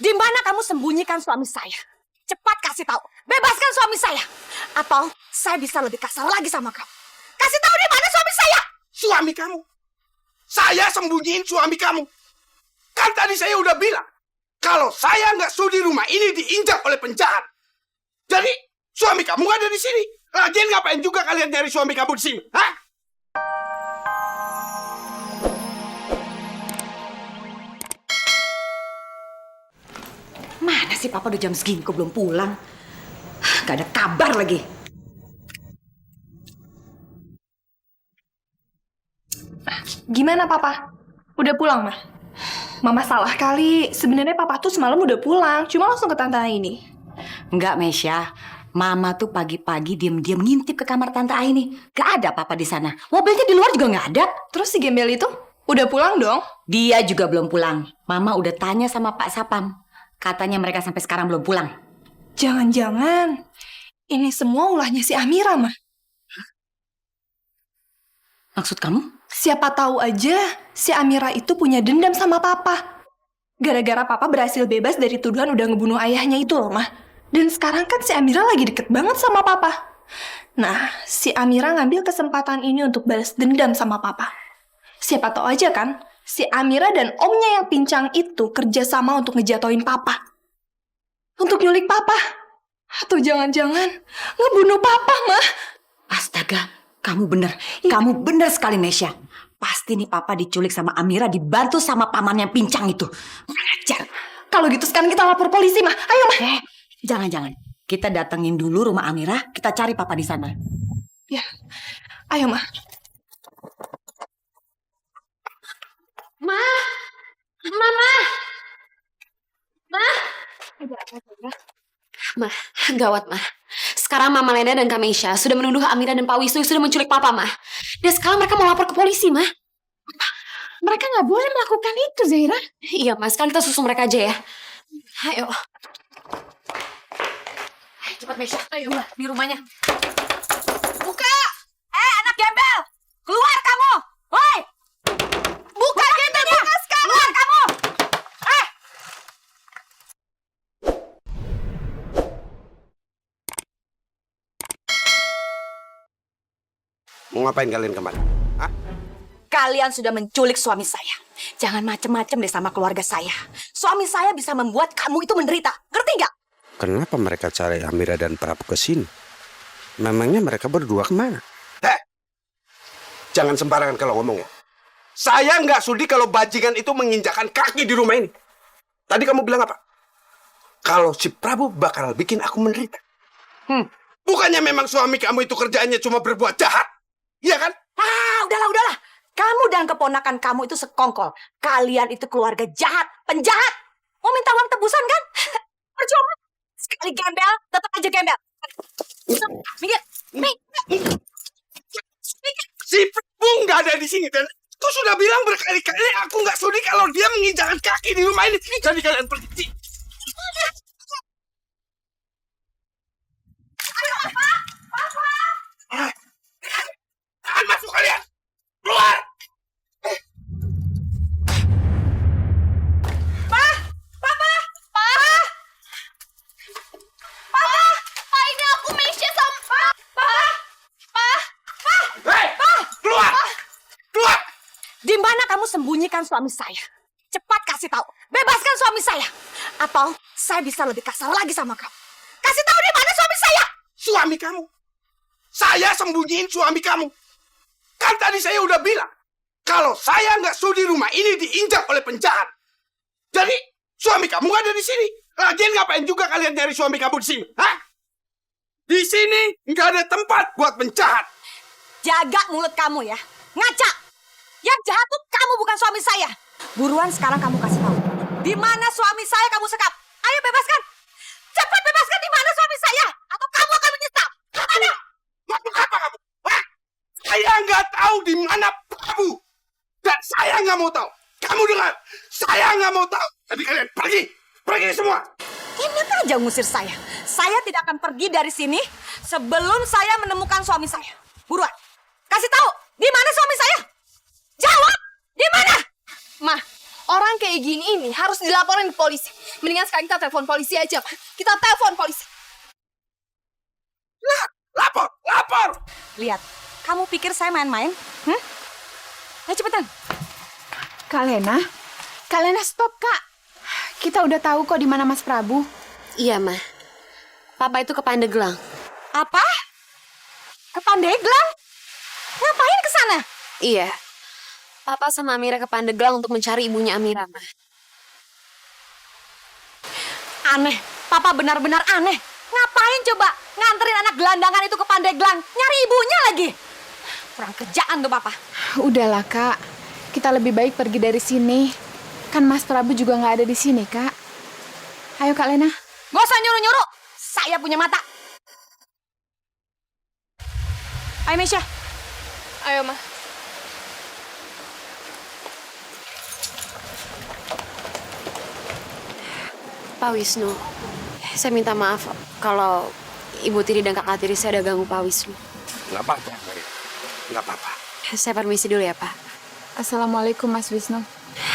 Di mana kamu sembunyikan suami saya? Cepat kasih tahu. Bebaskan suami saya. Atau saya bisa lebih kasar lagi sama kamu. Kasih tahu di mana suami saya. Suami kamu? Saya sembunyiin suami kamu? Kan tadi saya udah bilang, kalau saya nggak sudi rumah ini diinjak oleh penjahat. Jadi, suami kamu nggak ada di sini. Lagian ngapain juga kalian nyari suami kamu di sini? Hah? Mana sih Papa udah jam segini kok belum pulang? Gak ada kabar lagi. Gimana Papa? Udah pulang, Mah? Mama salah kali. Sebenarnya Papa tuh semalam udah pulang, cuma langsung ke Tante Aini. Enggak, Mesya. Mama tuh pagi-pagi diam-diam ngintip ke kamar Tante Aini. Gak ada Papa di sana. Mobilnya di luar juga gak ada. Terus si Gembel itu udah pulang dong? Dia juga belum pulang. Mama udah tanya sama Pak Sapam. Katanya mereka sampai sekarang belum pulang. Jangan-jangan ini semua ulahnya si Amira, Mah. Maksud kamu? Siapa tahu aja si Amira itu punya dendam sama Papa. Gara-gara Papa berhasil bebas dari tuduhan udah ngebunuh ayahnya itu loh, Mah. Dan sekarang kan si Amira lagi deket banget sama Papa. Nah, si Amira ngambil kesempatan ini untuk balas dendam sama Papa. Siapa tahu aja kan, si Amira dan omnya yang pincang itu kerjasama untuk ngejatoin Papa. Untuk nyulik Papa. Atau jangan-jangan ngebunuh Papa, Mah. Astaga, kamu bener. Kamu bener sekali, Mesya. Pasti nih Papa diculik sama Amira, dibantu sama paman yang pincang itu. Ngajar. Kalau gitu sekarang kita lapor polisi, Mah. Ayo, Mah. Jangan-jangan. Kita datengin dulu rumah Amira, kita cari Papa di sana. Ya, ayo, Mah. Mah, gawat, Mah. Sekarang Mama Lena dan Kak Meisha sudah menuduh Amira dan Pak Wisnu sudah menculik Papa, Mah. Dan sekarang mereka mau lapor ke polisi, Mah. Mereka nggak boleh melakukan itu, Zaira. Iya, Mas. Sekarang kita susul mereka aja ya. Ayo. Cepat, Meisha. Ayo, Mah. Di rumahnya. Buka! Anak gembel! Keluar kamu! Woi! Buka pintunya! Keluar kamu! Mau ngapain kalian kemarin? Hah? Kalian sudah menculik suami saya. Jangan macem-macem deh sama keluarga saya. Suami saya bisa membuat kamu itu menderita. Ngerti nggak? Kenapa mereka cari Amira dan Prabu ke sini? Memangnya mereka berdua kemana? Jangan sembarangan kalau ngomong ya. Saya nggak sudi kalau bajingan itu menginjakan kaki di rumah ini. Tadi kamu bilang apa? Kalau si Prabu bakal bikin aku menderita. Bukannya memang suami kamu itu kerjaannya cuma berbuat jahat? Iya kan? Udahlah. Kamu dan keponakan kamu itu sekongkol. Kalian itu keluarga jahat, penjahat. Mau minta uang tebusan kan? Percuma. Sekali gembel, tetap aja gembel. Minggir. Si Prabu nggak ada di sini dan aku sudah bilang berkali-kali aku nggak sudi kalau dia menginjakan kaki di rumah ini. Jadi kalian pergi. Jangan masuk kalian. Keluar. Ini aku Meisha sama Hei, keluar. Keluar. Di mana kamu sembunyikan suami saya? Cepat kasih tahu. Bebaskan suami saya. Atau saya bisa lebih kasar lagi sama kamu. Kasih tahu di mana suami saya. Suami kamu? Saya sembunyiin suami kamu. Kan tadi saya udah bilang, kalau saya nggak sudi rumah ini diinjak oleh penjahat. Jadi, suami kamu nggak ada di sini. Lagian ngapain juga kalian nyari suami kamu di sini? Hah? Di sini nggak ada tempat buat penjahat. Jaga mulut kamu ya. Ngaca. Yang jahat tuh kamu, bukan suami saya. Buruan sekarang kamu kasih tahu. Di mana suami saya kamu sekap? Ayo bebaskan. Cepat bebaskan di mana suami saya. Atau kamu akan menyesal. Mana? Maksud apa kamu? Hah? Saya nggak tahu di mana Prabu. Dan saya nggak mau tahu. Kamu dengar? Saya nggak mau tahu. Jadi kalian pergi. Pergi semua. Enak aja ngusir saya. Saya tidak akan pergi dari sini sebelum saya menemukan suami saya. Buruan. Kasih tahu. Di mana suami saya? Jawab. Di mana? Mah, Orang kayak gini ini harus dilaporin ke polisi. Mendingan sekarang kita telepon polisi aja, Ma. Kita telepon polisi. Lapor, lapor. Lihat, kamu pikir saya main-main? Ayo cepetan. Kak Lena stop, Kak. Kita udah tahu kok di mana Mas Prabu. Iya, Ma. Papa itu ke Pandeglang. Apa? Ke Pandeglang? Ngapain ke sana? Iya. Papa sama Amira ke Pandeglang untuk mencari ibunya Amira, Ma. Aneh, Papa benar-benar aneh. Ngapain coba nganterin anak gelandangan itu ke Pandeglang? Nyari ibunya lagi. Kurang kerjaan tuh Papa. Udahlah, Kak. Kita lebih baik pergi dari sini. Kan Mas Prabu juga nggak ada di sini, Kak. Ayo, Kak Lena. Gak usah nyuruh-nyuruh. Saya punya mata. Ayo Mesya. Ayo, Ma. Pak Wisnu, saya minta maaf kalau Ibu Tiri dan Kakak Tiri saya udah ganggu Pak Wisnu. Nggak apa-apa, nggak apa-apa. Saya permisi dulu ya, Pak. Assalamualaikum, Mas Wisnu.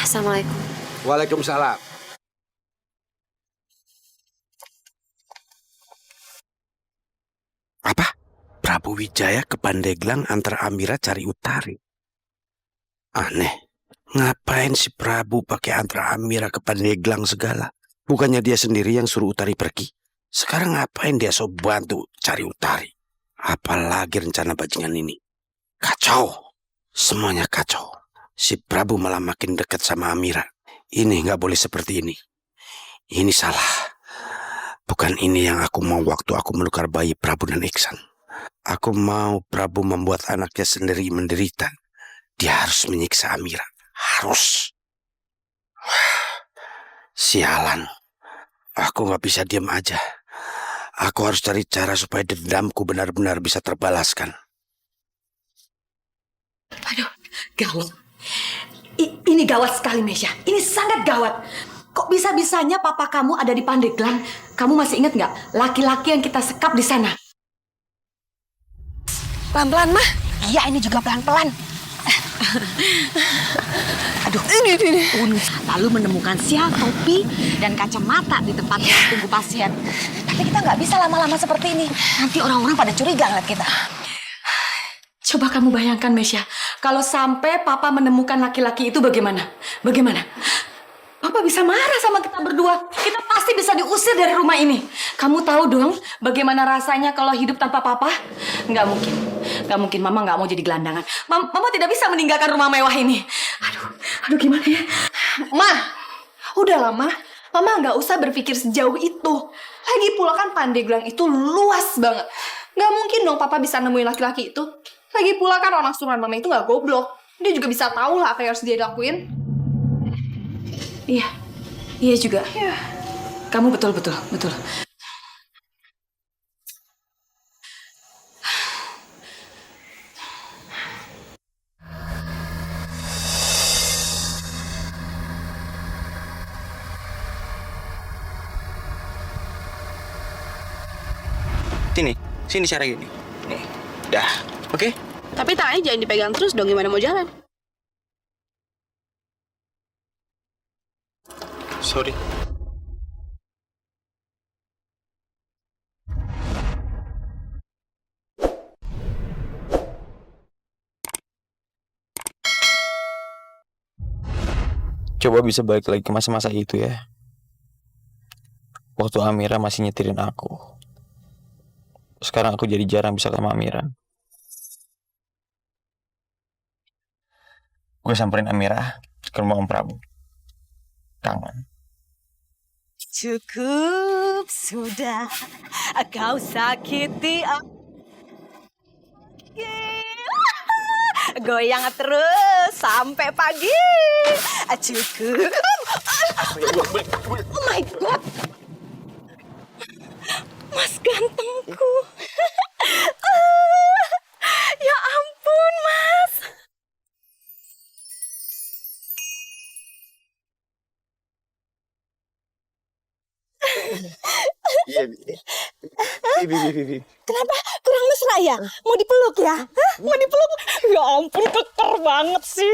Assalamualaikum. Waalaikumsalam. Apa? Prabu Wijaya ke Pandeglang antara Amira cari Utari. Aneh. Ngapain si Prabu pakai antara Amira ke Pandeglang segala? Bukannya dia sendiri yang suruh Utari pergi. Sekarang ngapain dia so bantu cari Utari? Apalagi rencana bajingan ini? Kacau. Semuanya kacau. Si Prabu malah makin dekat sama Amira. Ini nggak boleh seperti ini. Ini salah. Bukan ini yang aku mau waktu aku menukar bayi Prabu dan Iksan. Aku mau Prabu membuat anaknya sendiri menderita. Dia harus menyiksa Amira. Harus. Sialan. Aku nggak bisa diam aja. Aku harus cari cara supaya dendamku benar-benar bisa terbalaskan. Aduh, gawat. Ini gawat sekali, Mesya. Ini sangat gawat. Kok bisa-bisanya papa kamu ada di Pandeglang? Kamu masih ingat nggak laki-laki yang kita sekap di sana? Pelan-pelan, Mah. Iya, ini juga pelan-pelan. Aduh, ini. Lalu menemukan sial, topi, dan kacamata di tempat tunggu pasien. Tapi kita nggak bisa lama-lama seperti ini. Nanti orang-orang pada curiga ngeliat kita. Coba kamu bayangkan, Mesya, kalau sampai Papa menemukan laki-laki itu bagaimana? Bagaimana? Papa bisa marah sama kita berdua. Kita pasti bisa diusir dari rumah ini. Kamu tahu dong bagaimana rasanya kalau hidup tanpa Papa? Nggak mungkin. Nggak mungkin. Mama nggak mau jadi gelandangan. Mama tidak bisa meninggalkan rumah mewah ini. Aduh gimana ya? Ma, udahlah, Ma. Mama nggak usah berpikir sejauh itu. Lagi pula kan Pandeglang itu luas banget. Nggak mungkin dong Papa bisa nemuin laki-laki itu. Lagi pula kan orang suruhan Mama itu nggak goblok. Dia juga bisa tahu lah apa yang harus dia lakuin. Iya juga. Kamu betul. Sini cara gini. Nih, dah. Oke? Tapi tangannya jangan dipegang terus dong, gimana mau jalan? Sorry. Coba bisa balik lagi ke masa-masa itu ya. Waktu Amira masih nyetirin aku. Sekarang aku jadi jarang bisa sama Amira. Gue samperin Amira ke rumah Om Prabu. Kangen. Cukup sudah kau sakiti aku. Goyang terus sampai pagi. Cukup. Oh my God. Mas gantengku. Ya ampun, Mas. Iya, Bi. Kenapa kurang mesra ya? Mau dipeluk ya? Hah? Mau dipeluk? Ya ampun, keker banget sih.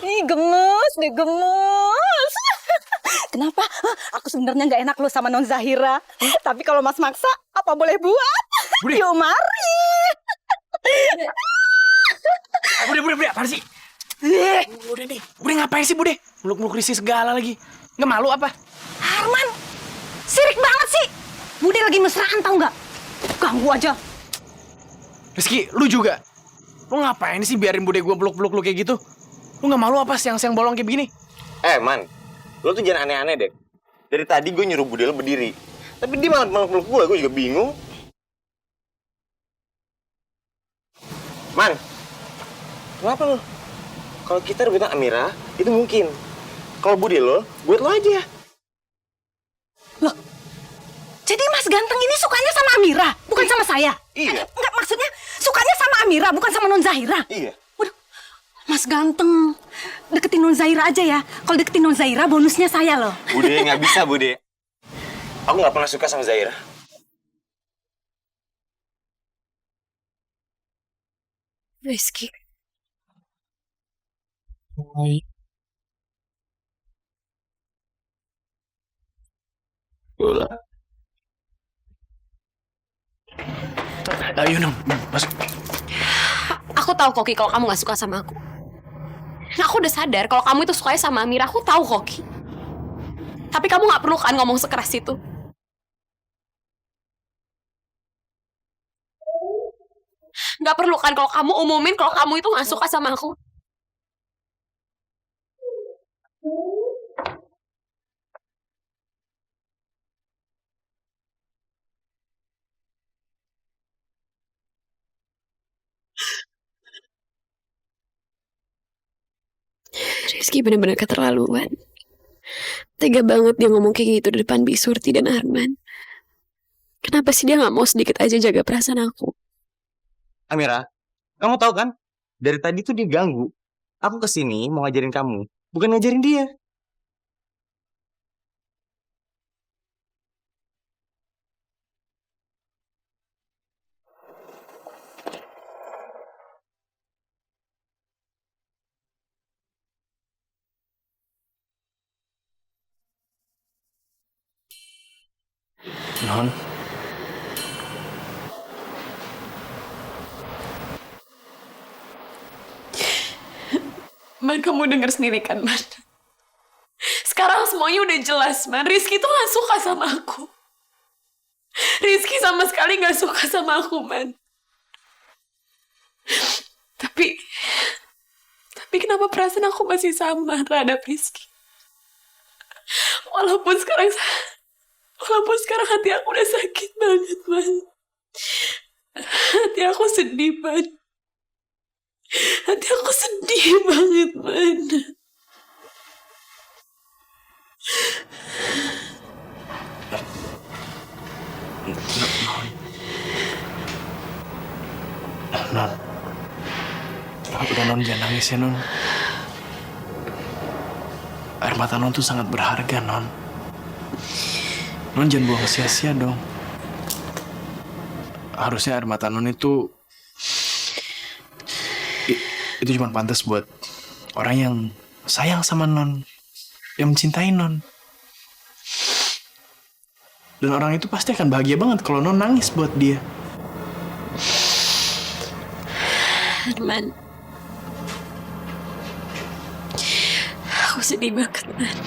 Ih, gemes deh, gemes. Kenapa? Hah, aku sebenarnya nggak enak loh sama Non Zahira. Tapi kalau Mas maksa, apa boleh buat? Bude. Yuk, mari. Bude, apaan sih? Bude nih, Bude ngapain sih Bude? Meluk-meluk Rizky segala lagi. Nggak malu apa? Arman, sirik banget sih. Bude lagi mesraan tau nggak? Ganggu aja. Rizky, lu juga? Lu ngapain sih biarin Bude gue peluk-peluk lu kayak gitu? Lu nggak malu apa siang-siang bolong kayak begini? Man, lo tuh jangan aneh-aneh deh. Dari tadi gue nyuruh Bude lo berdiri, tapi dia malah meluk gue juga bingung. Man, kenapa lo? Kalau kita rebutan Amira, itu mungkin. Kalau Bude lo, buat lo aja. Loh, jadi Mas Ganteng ini sukanya sama Amira, bukan sama saya? Iya. Enggak, maksudnya sukanya sama Amira, bukan sama Non Zahira? Iya. Waduh, Mas Ganteng, deketin Non Zahira aja ya. Kalau deketin Non Zahira, bonusnya saya loh. Bude, nggak bisa Bude. Aku nggak pernah suka sama Zahira. Rizky. Bola. Ayo Nom, masuk. Aku tahu Koki kalau kamu gak suka sama aku. Aku udah sadar kalau kamu itu sukanya sama Amira. Aku tahu Koki. Tapi kamu gak perlu kan ngomong sekeras itu. Gak perlu kan kalau kamu umumin kalau kamu itu gak suka sama aku. Rizky benar-benar keterlaluan. Tega banget dia ngomong kayak gitu di depan Bi Surti dan Arman. Kenapa sih dia gak mau sedikit aja jaga perasaan aku? Amira, kamu tahu kan? Dari tadi tuh dia ganggu. Aku kesini mau ngajarin kamu, bukan ngajarin dia. Non. Man, kamu denger sendiri kan, Man? Sekarang semuanya udah jelas, Man. Rizky tuh gak suka sama aku. Rizky sama sekali gak suka sama aku, Man. Tapi kenapa perasaan aku masih sama terhadap Rizky? Walaupun sekarang hati aku udah sakit banget, Man. Hati aku sedih, Man. Hati aku sedih banget, Man. Non. Udah Non, jangan nangis ya Non. Air mata Non tuh sangat berharga, Non. Non jangan buang sia-sia dong. Harusnya air mata Non itu cuma pantas buat orang yang sayang sama Non, yang mencintai Non. Dan orang itu pasti akan bahagia banget kalau Non nangis buat dia. Arman, aku sedih banget, Man.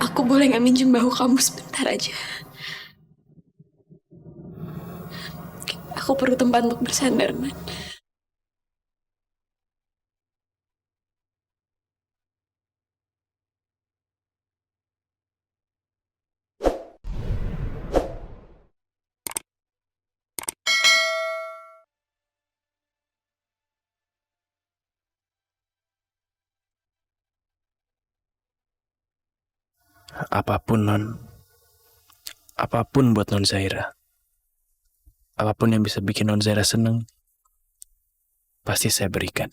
Aku boleh gak minjem bahu kamu sebentar aja? Aku perlu tempat untuk bersandar, Man. Apapun Non, apapun buat Non Zahira, apapun yang bisa bikin Non Zahira seneng, pasti saya berikan.